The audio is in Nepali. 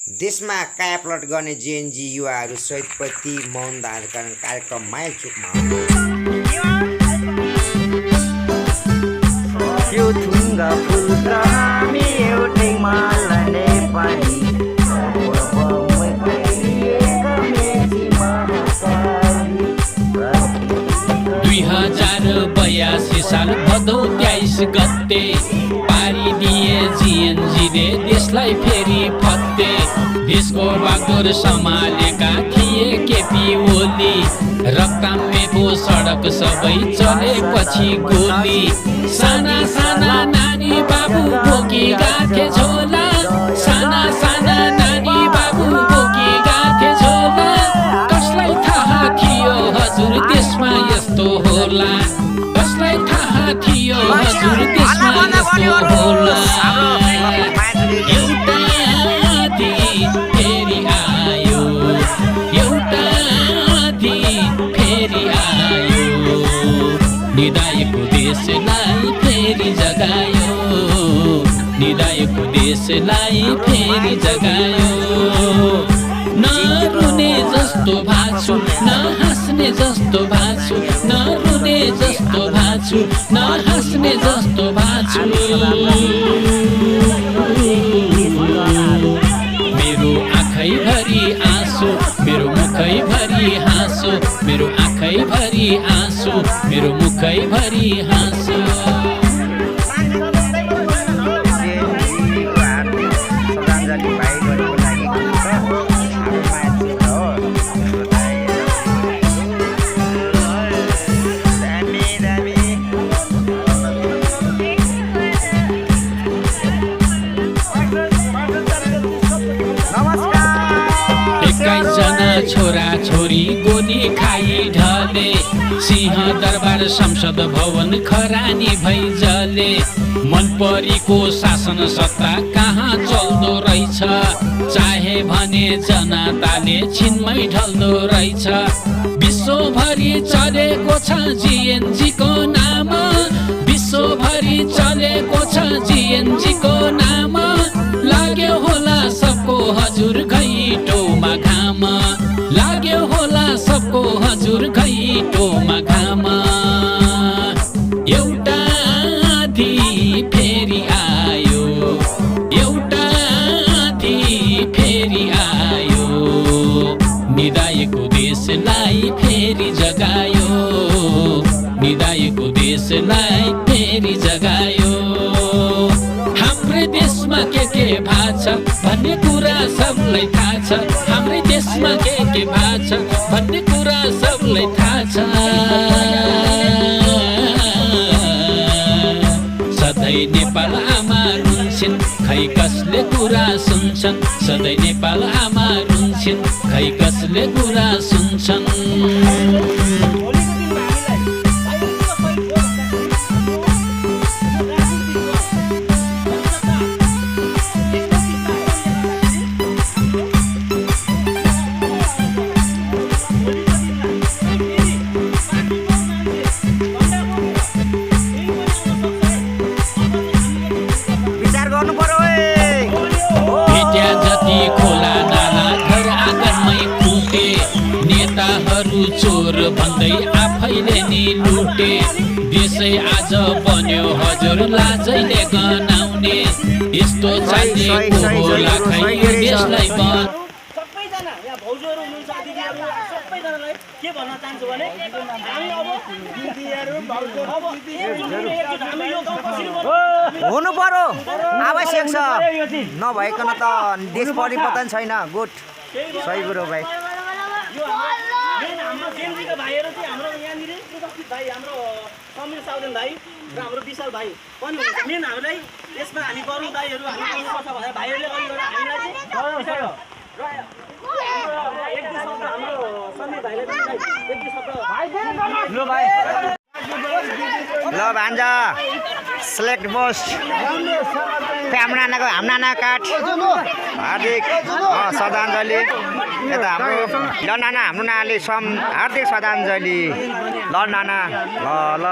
देशमा काया प्लट गर्ने जेएनजी युवाहरू सहितप्रति मौन धारण कार्यक्रम माइलचुकमा यो थुङ्गा फुल्का हामी एउटै मालाले पानी 2082 साल भदौ 23 गते पारिदिए जिएनजीले देशलाई फेरि फत्ते देशको बागडोर सम्हालेका थिए केपी ओली रक्ताम्बेको सडक सबै चलेपछि गोली साना साना नानी बाबु बोकी गाथे झोला साना साना नानी बाबु बोकी गाथे झोला कसलाई थाहा थियो हजुर देशमा यस्तो होला कसलाई थाहा थियो हजुर देशमा यस्तो होला एउटा दिन फेरि आयो एउटा दिन फेरि आयो निदाएको देशलाई फेरि जगायो निदाएको देशलाई फेरि जगायो नरुने जस्तो भाछु नहाँस्ने जस्तो भाछु नरुने जस्तो भाछु नहाँस्ने जस्तो भाछु मेरो आँखै भरि आँसु मेरो मुखै भरि हाँसो मेरो आँखै भरि आँसु मेरो मुखै भरि हाँसो छोरा छोरी गोली खाई ढले सिंह दरबार संसद भवन खरानी भई जले मनपरीको शासन सत्ता कहाँ चल्दो रहेछ चाहे भने जनताले छिनमै ढल्दो रहेछ विश्वभरि चलेको छ जिएनजीको नाम विश्वभरि चलेको छ जिएनजीको नाम लाग्यो होला सबको हजुर घैटोमा घाम लाग्यो होला सबको हजुर घैटोमा घाम एउटा धी फेरि आयो एउटा धी फेरि आयो निदाएको देशलाई फेरि जगायो निदाएको देशलाई फेरि जगायो हाम्रै देशमा के भाछ भन्ने कुरा सबलाई थाहा छ हाम्रै देशमा के भाछ भन्ने कुरा सबलाई थाहा छ सधैँ नेपाल आमा रुन्छन् खै कसले कुरा सुन्छन् सधैँ नेपाल आमा रुन्छन् खै कसले कुरा सुन्छन् खोला नाला घर आँगनमै फुटे नेताहरू चोर भन्दै आफैले नि लुटे देशै आज बन्यो हजुर लाजैले गनाउने यस्तो चाहिएको होला खै देशलाई सबैजना यहाँ भाउजूहरू हुनुहुन्छ दिदीहरू सबैजनालाई के भन्न चाहन्छु भने हामी अब दिदीहरू भाउजूहरू हामी यो गाउँ कसरी हुनु पर्यो आवश्यक छ नभइकन त देश परिवर्तन छैन गुड सही कुरो भाइ यो हाम्रो जेएनजीका भाइहरू चाहिँ हाम्रो यहाँनिर उपस्थित भाइ हाम्रो समीर साउदेन भाइ र हाम्रो विशाल भाइ पनि हुनुहुन्छ मेन हामीलाई यसमा हामी गरौँ दाइहरू हामी गर्नुपर्छ भनेर भाइहरूले गरेर हामीलाई चाहिँ एक दुई शब्द हाम्रो समीर भाइले पनि एक दुई शब्द ल भाइ ल भान्जा सेलेक्ट मोस्ट हाम्रा काठ हार्दिक श्रद्धाञ्जली यता हाम्रो ल नाना हाम्रो नानाले हार्दिक श्रद्धाञ्जली ल नाना ल ल